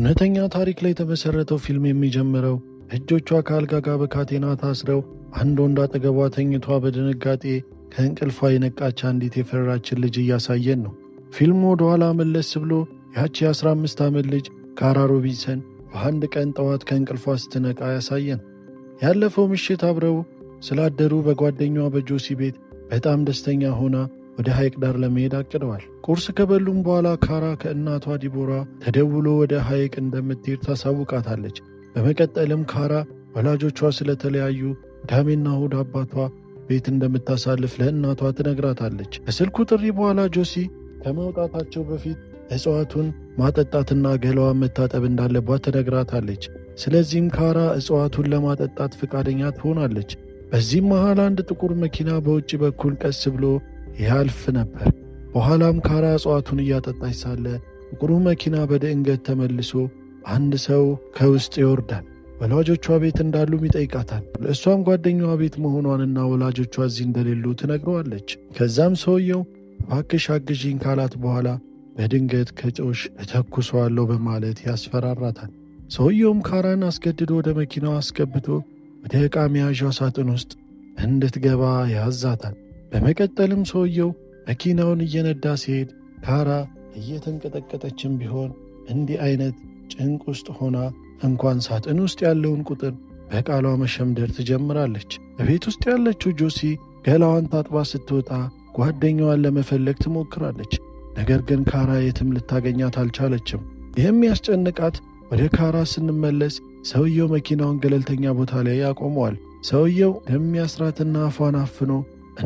እውነተኛ ታሪክ ላይ የተመሰረተው ፊልም የሚጀምረው እጆቿ ከአልጋ ጋር በካቴና ታስረው አንድ ወንድ አጠገቧ ተኝቷ በድንጋጤ ከእንቅልፏ የነቃች አንዲት የፈራችን ልጅ እያሳየን ነው። ፊልሙ ወደ ኋላ መለስ ብሎ ያቺ 15 ዓመት ልጅ ካራ ሮቢንሰን በአንድ ቀን ጠዋት ከእንቅልፏ ስትነቃ ያሳየን። ያለፈው ምሽት አብረው ስላደሩ በጓደኛዋ በጆሲ ቤት በጣም ደስተኛ ሆና ወደ ሐይቅ ዳር ለመሄድ አቅደዋል። ቁርስ ከበሉም በኋላ ካራ ከእናቷ ዲቦራ ተደውሎ ወደ ሐይቅ እንደምትሄድ ታሳውቃታለች። በመቀጠልም ካራ ወላጆቿ ስለተለያዩ ቅዳሜና እሁድ አባቷ ቤት እንደምታሳልፍ ለእናቷ ትነግራታለች። ከስልኩ ጥሪ በኋላ ጆሲ ከመውጣታቸው በፊት እጽዋቱን ማጠጣትና ገላዋን መታጠብ እንዳለባት ትነግራታለች። ስለዚህም ካራ እጽዋቱን ለማጠጣት ፈቃደኛ ትሆናለች። በዚህም መሃል አንድ ጥቁር መኪና በውጭ በኩል ቀስ ብሎ ያልፍ ነበር። በኋላም ካራ እጽዋቱን እያጠጣች ሳለ ጥቁሩ መኪና በድንገት ተመልሶ አንድ ሰው ከውስጥ ይወርዳል። ወላጆቿ ቤት እንዳሉም ይጠይቃታል። እሷም ጓደኛዋ ቤት መሆኗንና ወላጆቿ እዚህ እንደሌሉ ትነግረዋለች። ከዛም ሰውየው እባክሽ አግዢኝ ካላት በኋላ በድንገት ከጮሽ እተኩሰዋለሁ በማለት ያስፈራራታል። ሰውየውም ካራን አስገድዶ ወደ መኪናው አስገብቶ ወደ ዕቃ መያዣ ሳጥን ውስጥ እንድትገባ ያዛታል። በመቀጠልም ሰውየው መኪናውን እየነዳ ሲሄድ ካራ እየተንቀጠቀጠችም ቢሆን እንዲህ አይነት ጭንቅ ውስጥ ሆና እንኳን ሳጥን ውስጥ ያለውን ቁጥር በቃሏ መሸምደር ትጀምራለች። በቤት ውስጥ ያለችው ጆሲ ገላዋን ታጥባ ስትወጣ ጓደኛዋን ለመፈለግ ትሞክራለች። ነገር ግን ካራ የትም ልታገኛት አልቻለችም። ይህም ያስጨንቃት። ወደ ካራ ስንመለስ ሰውየው መኪናውን ገለልተኛ ቦታ ላይ ያቆመዋል። ሰውየው እንደሚያስራትና አፏን አፍኖ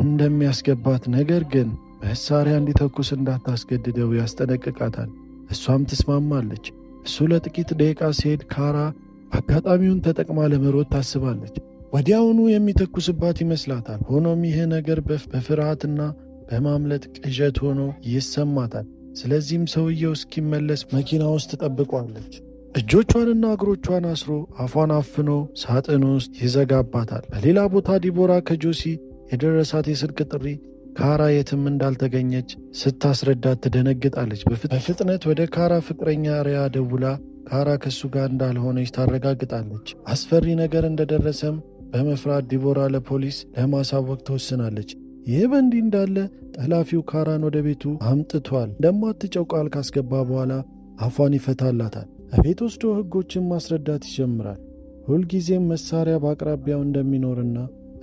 እንደሚያስገባት፣ ነገር ግን መሳሪያ እንዲተኩስ እንዳታስገድደው ያስጠነቅቃታል። እሷም ትስማማለች። እሱ ለጥቂት ደቂቃ ሲሄድ ካራ አጋጣሚውን ተጠቅማ ለመሮጥ ታስባለች። ወዲያውኑ የሚተኩስባት ይመስላታል። ሆኖም ይህ ነገር በፍርሃትና በማምለጥ ቅዠት ሆኖ ይሰማታል። ስለዚህም ሰውየው እስኪመለስ መኪና ውስጥ ትጠብቋለች። እጆቿንና እግሮቿን አስሮ አፏን አፍኖ ሳጥን ውስጥ ይዘጋባታል። በሌላ ቦታ ዲቦራ ከጆሲ የደረሳት የስልክ ጥሪ ካራ የትም እንዳልተገኘች ስታስረዳት ትደነግጣለች። በፍጥነት ወደ ካራ ፍቅረኛ ሪያ ደውላ ካራ ከሱ ጋር እንዳልሆነች ታረጋግጣለች። አስፈሪ ነገር እንደደረሰም በመፍራት ዲቦራ ለፖሊስ ለማሳወቅ ትወስናለች። ይህ በእንዲህ እንዳለ ጠላፊው ካራን ወደ ቤቱ አምጥቷል። እንደማትጨው ቃል ካስገባ በኋላ አፏን ይፈታላታል። በቤት ወስዶ ሕጎችን ማስረዳት ይጀምራል። ሁልጊዜም መሳሪያ በአቅራቢያው እንደሚኖርና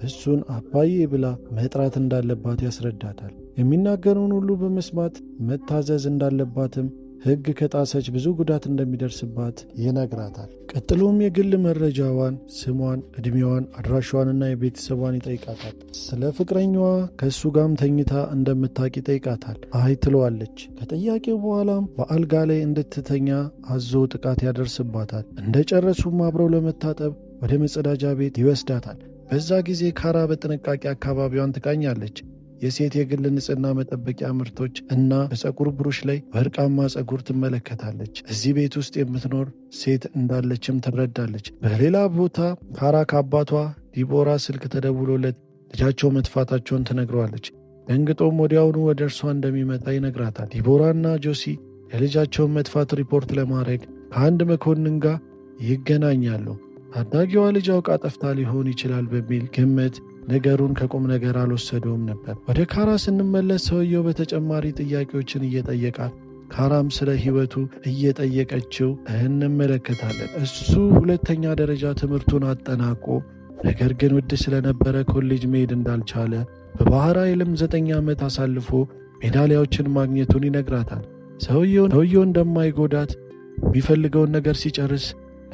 እሱን አባዬ ብላ መጥራት እንዳለባት ያስረዳታል። የሚናገረውን ሁሉ በመስማት መታዘዝ እንዳለባትም ሕግ ከጣሰች ብዙ ጉዳት እንደሚደርስባት ይነግራታል። ቀጥሎም የግል መረጃዋን፣ ስሟን፣ ዕድሜዋን፣ አድራሿንና የቤተሰቧን ይጠይቃታል። ስለ ፍቅረኛዋ ከእሱ ጋም ተኝታ እንደምታውቅ ይጠይቃታል። አይ ትለዋለች። ከጥያቄው በኋላም በአልጋ ላይ እንድትተኛ አዞ ጥቃት ያደርስባታል። እንደ ጨረሱም አብረው ለመታጠብ ወደ መጸዳጃ ቤት ይወስዳታል። በዛ ጊዜ ካራ በጥንቃቄ አካባቢዋን ትቃኛለች። የሴት የግል ንጽህና መጠበቂያ ምርቶች እና በፀጉር ብሩሽ ላይ ወርቃማ ፀጉር ትመለከታለች። እዚህ ቤት ውስጥ የምትኖር ሴት እንዳለችም ትረዳለች። በሌላ ቦታ ካራ ከአባቷ ዲቦራ ስልክ ተደውሎለት ልጃቸው መጥፋታቸውን ትነግረዋለች። ደንግጦም ወዲያውኑ ወደ እርሷ እንደሚመጣ ይነግራታል። ዲቦራና ጆሲ የልጃቸውን መጥፋት ሪፖርት ለማድረግ ከአንድ መኮንን ጋር ይገናኛሉ። ታዳጊዋ ልጅ አውቃ ጠፍታ ሊሆን ይችላል በሚል ግምት ነገሩን ከቁም ነገር አልወሰደውም ነበር። ወደ ካራ ስንመለስ ሰውየው በተጨማሪ ጥያቄዎችን እየጠየቃት ካራም ስለ ሕይወቱ እየጠየቀችው እንመለከታለን። እሱ ሁለተኛ ደረጃ ትምህርቱን አጠናቆ ነገር ግን ውድ ስለነበረ ኮሌጅ መሄድ እንዳልቻለ በባሕር ኃይልም 9 ዓመት አሳልፎ ሜዳሊያዎችን ማግኘቱን ይነግራታል። ሰውየው እንደማይጎዳት የሚፈልገውን ነገር ሲጨርስ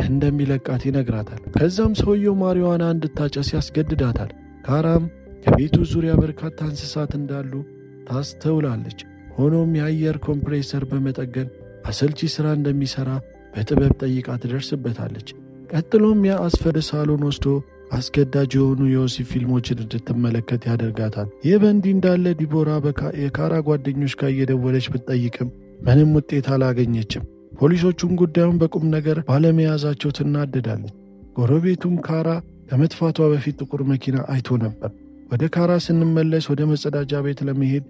እንደሚለቃት ይነግራታል። ከዛም ሰውየው ማሪዋና እንድታጨስ ያስገድዳታል። ካራም ከቤቱ ዙሪያ በርካታ እንስሳት እንዳሉ ታስተውላለች። ሆኖም የአየር ኮምፕሬሰር በመጠገን አሰልቺ ሥራ እንደሚሠራ በጥበብ ጠይቃ ትደርስበታለች። ቀጥሎም የአስፈሪ ሳሎን ወስዶ አስገዳጅ የሆኑ የወሲብ ፊልሞችን እንድትመለከት ያደርጋታል። ይህ በእንዲህ እንዳለ ዲቦራ የካራ ጓደኞች ጋር እየደወለች ብትጠይቅም ምንም ውጤት አላገኘችም። ፖሊሶቹም ጉዳዩን በቁም ነገር ባለመያዛቸው ትናደዳለች። ጎረቤቱም ካራ ከመጥፋቷ በፊት ጥቁር መኪና አይቶ ነበር። ወደ ካራ ስንመለስ ወደ መጸዳጃ ቤት ለመሄድ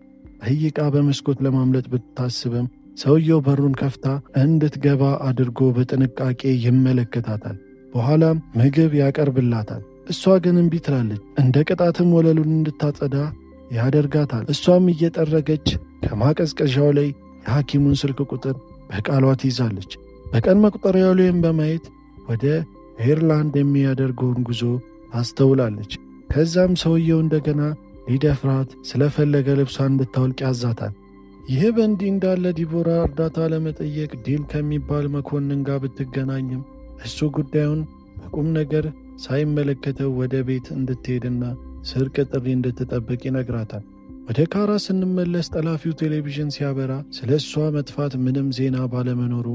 ጠይቃ በመስኮት ለማምለጥ ብታስብም ሰውየው በሩን ከፍታ እንድትገባ አድርጎ በጥንቃቄ ይመለከታታል። በኋላም ምግብ ያቀርብላታል። እሷ ግን እምቢ ትላለች። እንደ ቅጣትም ወለሉን እንድታጸዳ ያደርጋታል። እሷም እየጠረገች ከማቀዝቀዣው ላይ የሐኪሙን ስልክ ቁጥር በቃሏ ትይዛለች። በቀን መቁጠሪያው ላይም በማየት ወደ ኤርላንድ የሚያደርገውን ጉዞ ታስተውላለች። ከዛም ሰውየው እንደገና ሊደፍራት ስለፈለገ ልብሷን እንድታወልቅ ያዛታል። ይህ በእንዲህ እንዳለ ዲቦራ እርዳታ ለመጠየቅ ዲል ከሚባል መኮንን ጋር ብትገናኝም እሱ ጉዳዩን በቁም ነገር ሳይመለከተው ወደ ቤት እንድትሄድና ስልክ ጥሪ እንድትጠብቅ ይነግራታል። ወደ ካራ ስንመለስ ጠላፊው ቴሌቪዥን ሲያበራ ስለ እሷ መጥፋት ምንም ዜና ባለመኖሩ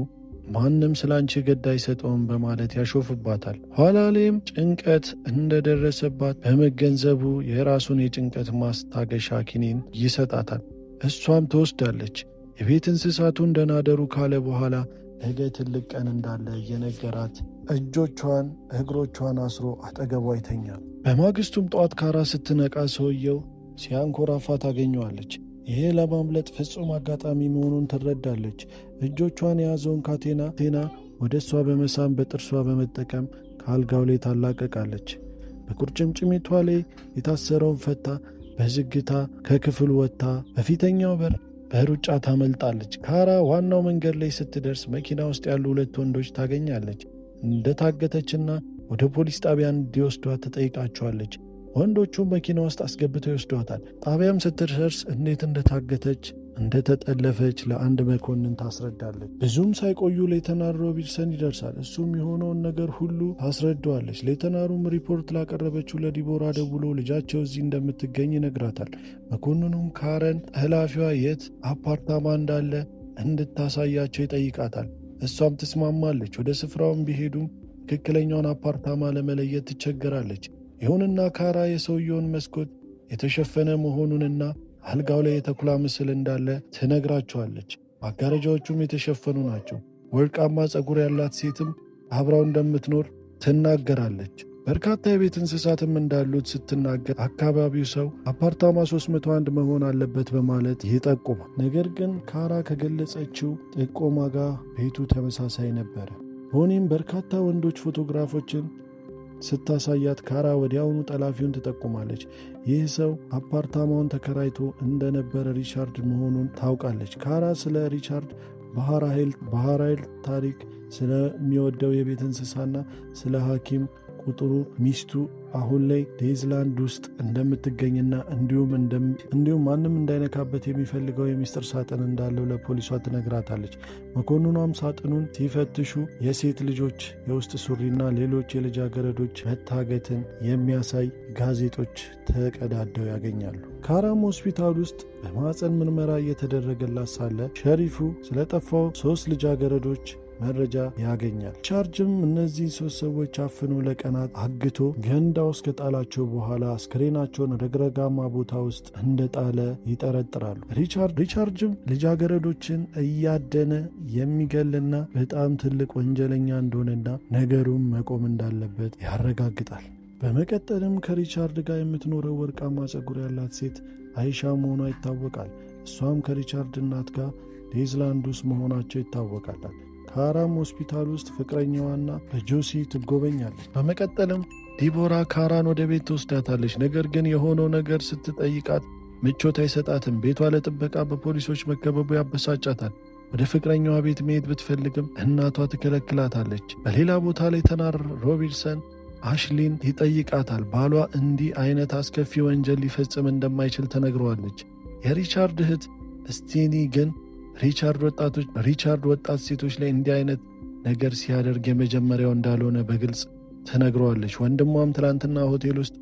ማንም ስለ አንቺ ግድ አይሰጠውም በማለት ያሾፍባታል። ኋላ ላይም ጭንቀት እንደደረሰባት በመገንዘቡ የራሱን የጭንቀት ማስታገሻ ኪኒን ይሰጣታል። እሷም ትወስዳለች። የቤት እንስሳቱ እንደናደሩ ካለ በኋላ ነገ ትልቅ ቀን እንዳለ እየነገራት እጆቿን እግሮቿን አስሮ አጠገቧ ይተኛል። በማግስቱም ጠዋት ካራ ስትነቃ ሰውየው ሲያንኮራፋ ታገኘዋለች። ይሄ ለማምለጥ ፍጹም አጋጣሚ መሆኑን ትረዳለች። እጆቿን የያዘውን ካቴና ወደ እሷ በመሳም በጥርሷ በመጠቀም ከአልጋው ላይ ታላቀቃለች። በቁርጭምጭሚቷ ላይ የታሰረውን ፈታ በዝግታ ከክፍሉ ወጥታ በፊተኛው በር በሩጫ ታመልጣለች። ካራ ዋናው መንገድ ላይ ስትደርስ መኪና ውስጥ ያሉ 2 ወንዶች ታገኛለች። እንደታገተችና ወደ ፖሊስ ጣቢያ እንዲወስዷት ትጠይቃቸዋለች። ወንዶቹ መኪና ውስጥ አስገብተው ይወስዷታል። ጣቢያም ስትደርስ እንዴት እንደታገተች እንደተጠለፈች ለአንድ መኮንን ታስረዳለች። ብዙም ሳይቆዩ ሌተናር ሮቢንሰን ይደርሳል። እሱም የሆነውን ነገር ሁሉ ታስረዳዋለች። ሌተናሩም ሪፖርት ላቀረበችው ለዲቦራ ደውሎ ልጃቸው እዚህ እንደምትገኝ ይነግራታል። መኮንኑም ካረን ጠላፊዋ የት አፓርታማ እንዳለ እንድታሳያቸው ይጠይቃታል። እሷም ትስማማለች። ወደ ስፍራውን ቢሄዱም ትክክለኛውን አፓርታማ ለመለየት ትቸገራለች። ይሁንና ካራ የሰውየውን መስኮት የተሸፈነ መሆኑንና አልጋው ላይ የተኩላ ምስል እንዳለ ትነግራቸዋለች። ማጋረጃዎቹም የተሸፈኑ ናቸው። ወርቃማ ፀጉር ያላት ሴትም አብራው እንደምትኖር ትናገራለች። በርካታ የቤት እንስሳትም እንዳሉት ስትናገር አካባቢው ሰው አፓርታማ 301 መሆን አለበት በማለት ይጠቁማል። ነገር ግን ካራ ከገለጸችው ጥቆማ ጋር ቤቱ ተመሳሳይ ነበረ። ሆኒም በርካታ ወንዶች ፎቶግራፎችን ስታሳያት ካራ ወዲያውኑ ጠላፊውን ትጠቁማለች። ይህ ሰው አፓርታማውን ተከራይቶ እንደነበረ ሪቻርድ መሆኑን ታውቃለች። ካራ ስለ ሪቻርድ ባህራይል ታሪክ፣ ስለሚወደው የቤት እንስሳና ስለ ሐኪም ቁጥሩ ሚስቱ አሁን ላይ ዴዝላንድ ውስጥ እንደምትገኝና እንዲሁም ማንም እንዳይነካበት የሚፈልገው የሚስጥር ሳጥን እንዳለው ለፖሊሷ ትነግራታለች። መኮንኗም ሳጥኑን ሲፈትሹ የሴት ልጆች የውስጥ ሱሪና ሌሎች የልጃገረዶች መታገትን የሚያሳይ ጋዜጦች ተቀዳደው ያገኛሉ። ካራም ሆስፒታል ውስጥ በማህፀን ምርመራ እየተደረገላት ሳለ ሸሪፉ ስለጠፋው 3 ልጃገረዶች መረጃ ያገኛል። ሪቻርድም እነዚህ 3 ሰዎች አፍኖ ለቀናት አግቶ ገንዳ ውስጥ ከጣላቸው በኋላ አስክሬናቸውን ረግረጋማ ቦታ ውስጥ እንደጣለ ይጠረጥራሉ። ሪቻርድም ልጃገረዶችን እያደነ የሚገልና በጣም ትልቅ ወንጀለኛ እንደሆነና ነገሩም መቆም እንዳለበት ያረጋግጣል። በመቀጠልም ከሪቻርድ ጋር የምትኖረው ወርቃማ ፀጉር ያላት ሴት አይሻ መሆኗ ይታወቃል። እሷም ከሪቻርድ እናት ጋር ዴዝላንድ ውስጥ መሆናቸው ይታወቃል። ካራም ሆስፒታል ውስጥ ፍቅረኛዋና በጆሲ ትጎበኛለች። በመቀጠልም ዲቦራ ካራን ወደ ቤት ትወስዳታለች። ነገር ግን የሆነው ነገር ስትጠይቃት ምቾት አይሰጣትም። ቤቷ ለጥበቃ በፖሊሶች መከበቡ ያበሳጫታል። ወደ ፍቅረኛዋ ቤት መሄድ ብትፈልግም እናቷ ትከለክላታለች። በሌላ ቦታ ላይ ሌተናር ሮቢንሰን አሽሊን ይጠይቃታል። ባሏ እንዲህ አይነት አስከፊ ወንጀል ሊፈጽም እንደማይችል ተነግረዋለች። የሪቻርድ እህት ስቲኒ ግን ሪቻርድ ወጣት ሴቶች ላይ እንዲህ አይነት ነገር ሲያደርግ የመጀመሪያው እንዳልሆነ በግልጽ ተነግረዋለች። ወንድሟም ትላንትና ሆቴል ውስጥ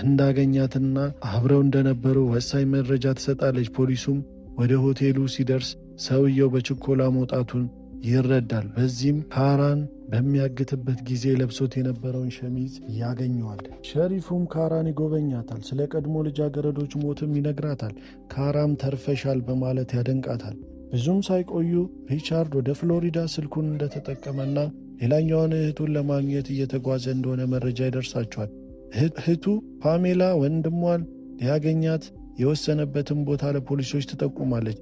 እንዳገኛትና አብረው እንደነበሩ ወሳኝ መረጃ ትሰጣለች። ፖሊሱም ወደ ሆቴሉ ሲደርስ ሰውየው በችኮላ መውጣቱን ይረዳል። በዚህም ካራን በሚያግትበት ጊዜ ለብሶት የነበረውን ሸሚዝ ያገኘዋል። ሸሪፉም ካራን ይጎበኛታል። ስለ ቀድሞ ልጃገረዶች ሞትም ይነግራታል። ካራም ተርፈሻል በማለት ያደንቃታል። ብዙም ሳይቆዩ ሪቻርድ ወደ ፍሎሪዳ ስልኩን እንደተጠቀመና ሌላኛውን እህቱን ለማግኘት እየተጓዘ እንደሆነ መረጃ ይደርሳቸዋል። እህቱ ፓሜላ ወንድሟን ሊያገኛት የወሰነበትን ቦታ ለፖሊሶች ትጠቁማለች።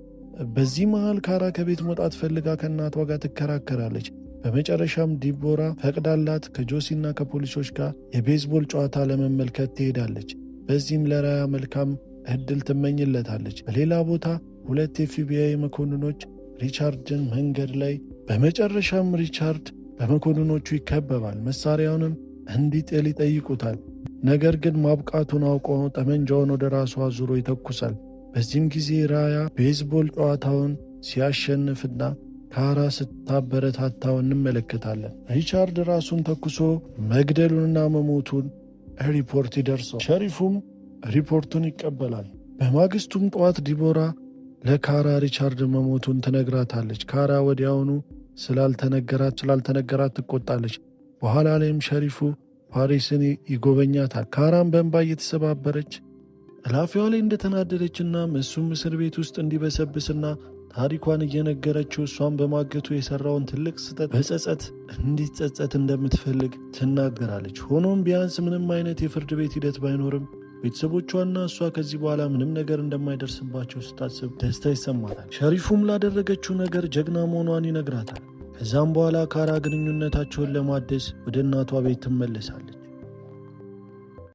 በዚህ መሃል ካራ ከቤት መውጣት ፈልጋ ከእናቷ ጋር ትከራከራለች። በመጨረሻም ዲቦራ ፈቅዳላት ከጆሲና ከፖሊሶች ጋር የቤዝቦል ጨዋታ ለመመልከት ትሄዳለች። በዚህም ለራያ መልካም እድል ትመኝለታለች። በሌላ ቦታ 2 የኤፍቢአይ መኮንኖች ሪቻርድን መንገድ ላይ በመጨረሻም ሪቻርድ በመኮንኖቹ ይከበባል። መሳሪያውንም እንዲጥል ይጠይቁታል። ነገር ግን ማብቃቱን አውቆ ጠመንጃውን ወደ ራሱ አዙሮ ይተኩሳል። በዚህም ጊዜ ራያ ቤዝቦል ጨዋታውን ሲያሸንፍና ካራ ስታበረታታው እንመለከታለን። ሪቻርድ ራሱን ተኩሶ መግደሉንና መሞቱን ሪፖርት ይደርሰዋል። ሸሪፉም ሪፖርቱን ይቀበላል። በማግስቱም ጠዋት ዲቦራ ለካራ ሪቻርድ መሞቱን ትነግራታለች። ካራ ወዲያውኑ ስላልተነገራት ትቆጣለች። በኋላ ላይም ሸሪፉ ፓሪስን ይጎበኛታል። ካራም በእንባ እየተሰባበረች ኃላፊዋ ላይ እንደተናደደችና እሱም እስር ቤት ውስጥ እንዲበሰብስና ታሪኳን እየነገረችው እሷን በማገቱ የሰራውን ትልቅ ስህተት በጸጸት እንዲጸጸት እንደምትፈልግ ትናገራለች። ሆኖም ቢያንስ ምንም አይነት የፍርድ ቤት ሂደት ባይኖርም ቤተሰቦቿና እሷ ከዚህ በኋላ ምንም ነገር እንደማይደርስባቸው ስታስብ ደስታ ይሰማታል። ሸሪፉም ላደረገችው ነገር ጀግና መሆኗን ይነግራታል። ከዛም በኋላ ካራ ግንኙነታቸውን ለማደስ ወደ እናቷ ቤት ትመለሳለች።